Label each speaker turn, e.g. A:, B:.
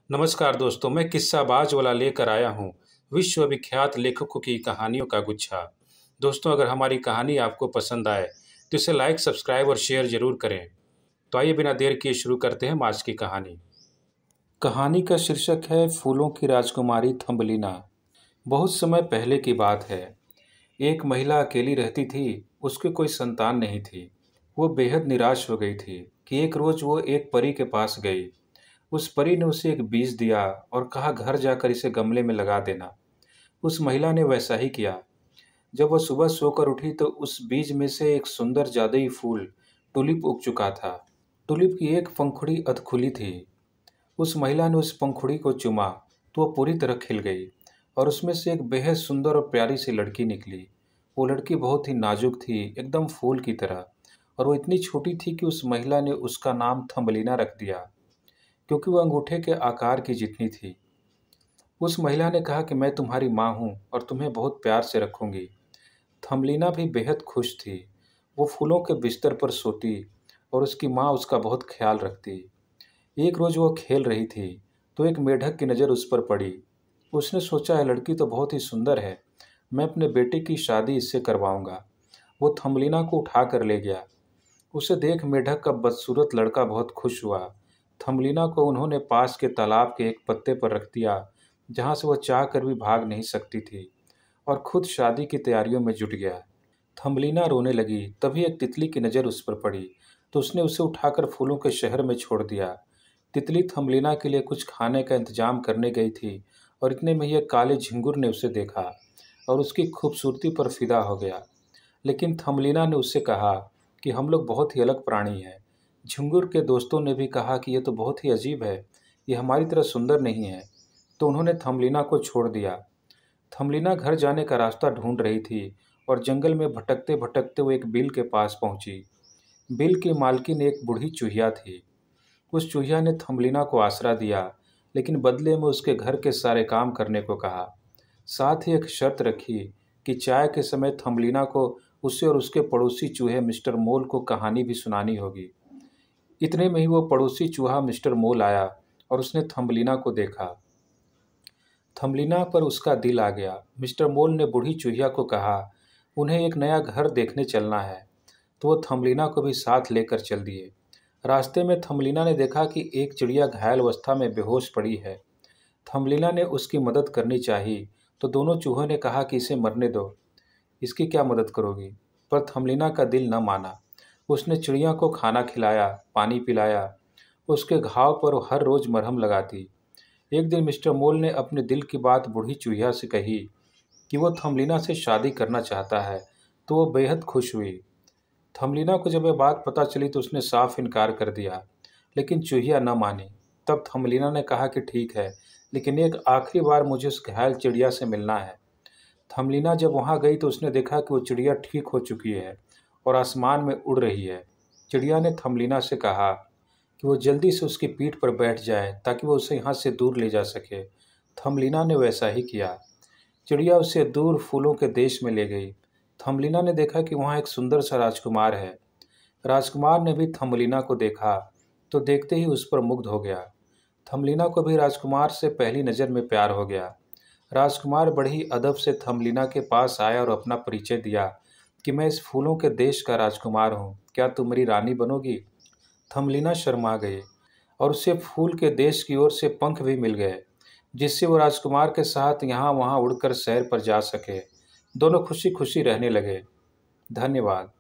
A: नमस्कार दोस्तों, मैं किस्साबाज वाला लेकर आया हूँ विश्व विख्यात लेखकों की कहानियों का गुच्छा। दोस्तों, अगर हमारी कहानी आपको पसंद आए तो इसे लाइक, सब्सक्राइब और शेयर ज़रूर करें। तो आइए बिना देर किए शुरू करते हैं आज की कहानी। कहानी का शीर्षक है फूलों की राजकुमारी थम्बलिना। बहुत समय पहले की बात है। एक महिला अकेली रहती थी, उसकी कोई संतान नहीं थी। वो बेहद निराश हो गई थी कि एक रोज़ वो एक परी के पास गई। उस परी ने उसे एक बीज दिया और कहा घर जाकर इसे गमले में लगा देना। उस महिला ने वैसा ही किया। जब वह सुबह सोकर उठी तो उस बीज में से एक सुंदर जादुई फूल टुलिप उग चुका था। टुलिप की एक पंखुड़ी अधखुली थी। उस महिला ने उस पंखुड़ी को चूमा तो वह पूरी तरह खिल गई और उसमें से एक बेहद सुंदर और प्यारी सी लड़की निकली। वो लड़की बहुत ही नाजुक थी, एकदम फूल की तरह, और वो इतनी छोटी थी कि उस महिला ने उसका नाम थम्बलिना रख दिया, क्योंकि वह अंगूठे के आकार की जितनी थी। उस महिला ने कहा कि मैं तुम्हारी माँ हूँ और तुम्हें बहुत प्यार से रखूंगी। थम्बलिना भी बेहद खुश थी। वो फूलों के बिस्तर पर सोती और उसकी माँ उसका बहुत ख्याल रखती। एक रोज वो खेल रही थी तो एक मेढक की नज़र उस पर पड़ी। उसने सोचा, है लड़की तो बहुत ही सुंदर है, मैं अपने बेटे की शादी इससे करवाऊंगा। वो थम्बलिना को उठा कर ले गया। उसे देख मेढक का बदसूरत लड़का बहुत खुश हुआ। थम्बलिना को उन्होंने पास के तालाब के एक पत्ते पर रख दिया, जहाँ से वह चाह कर भी भाग नहीं सकती थी, और खुद शादी की तैयारियों में जुट गया। थम्बलिना रोने लगी। तभी एक तितली की नज़र उस पर पड़ी तो उसने उसे उठाकर फूलों के शहर में छोड़ दिया। तितली थम्बलिना के लिए कुछ खाने का इंतजाम करने गई थी और इतने में ही एक काले झिंगुर ने उसे देखा और उसकी खूबसूरती पर फिदा हो गया। लेकिन थम्बलिना ने उससे कहा कि हम लोग बहुत ही अलग प्राणी हैं। झिंगुर के दोस्तों ने भी कहा कि यह तो बहुत ही अजीब है, ये हमारी तरह सुंदर नहीं है। तो उन्होंने थम्बलिना को छोड़ दिया। थम्बलिना घर जाने का रास्ता ढूंढ रही थी और जंगल में भटकते भटकते वो एक बिल के पास पहुंची। बिल की मालकिन एक बूढ़ी चूहिया थी। उस चूहिया ने थम्बलिना को आसरा दिया, लेकिन बदले में उसके घर के सारे काम करने को कहा। साथ ही एक शर्त रखी कि चाय के समय थम्बलिना को उसे और उसके पड़ोसी चूहे मिस्टर मोल को कहानी भी सुनानी होगी। इतने में ही वो पड़ोसी चूहा मिस्टर मोल आया और उसने थम्बलिना को देखा। थम्बलिना पर उसका दिल आ गया। मिस्टर मोल ने बूढ़ी चूहिया को कहा, उन्हें एक नया घर देखने चलना है, तो वो थम्बलिना को भी साथ लेकर चल दिए। रास्ते में थम्बलिना ने देखा कि एक चिड़िया घायल अवस्था में बेहोश पड़ी है। थम्बलिना ने उसकी मदद करनी चाहिए, तो दोनों चूहों ने कहा कि इसे मरने दो, इसकी क्या मदद करोगी। पर थम्बलिना का दिल न माना। उसने चिड़िया को खाना खिलाया, पानी पिलाया, उसके घाव पर हर रोज़ मरहम लगाती। एक दिन मिस्टर मोल ने अपने दिल की बात बूढ़ी चूहिया से कही कि वो थम्बलिना से शादी करना चाहता है, तो वो बेहद खुश हुई। थम्बलिना को जब यह बात पता चली तो उसने साफ इनकार कर दिया, लेकिन चूहिया न मानी। तब थम्बलिना ने कहा कि ठीक है, लेकिन एक आखिरी बार मुझे उस घायल चिड़िया से मिलना है। थम्बलिना जब वहाँ गई तो उसने देखा कि वो चिड़िया ठीक हो चुकी है और आसमान में उड़ रही है। चिड़िया ने थम्बलिना से कहा कि वो जल्दी से उसकी पीठ पर बैठ जाए ताकि वो उसे यहाँ से दूर ले जा सके। थम्बलिना ने वैसा ही किया। चिड़िया उसे दूर फूलों के देश में ले गई। थम्बलिना ने देखा कि वहाँ एक सुंदर सा राजकुमार है। राजकुमार ने भी थम्बलिना को देखा तो देखते ही उस पर मुग्ध हो गया। थम्बलिना को भी राजकुमार से पहली नज़र में प्यार हो गया। राजकुमार बड़ी अदब से थम्बलिना के पास आया और अपना परिचय दिया कि मैं इस फूलों के देश का राजकुमार हूँ, क्या तुम मेरी रानी बनोगी। थम्बलिना शर्मा गई और उसे फूल के देश की ओर से पंख भी मिल गए, जिससे वो राजकुमार के साथ यहाँ वहाँ उड़कर सैर पर जा सके। दोनों खुशी खुशी रहने लगे। धन्यवाद।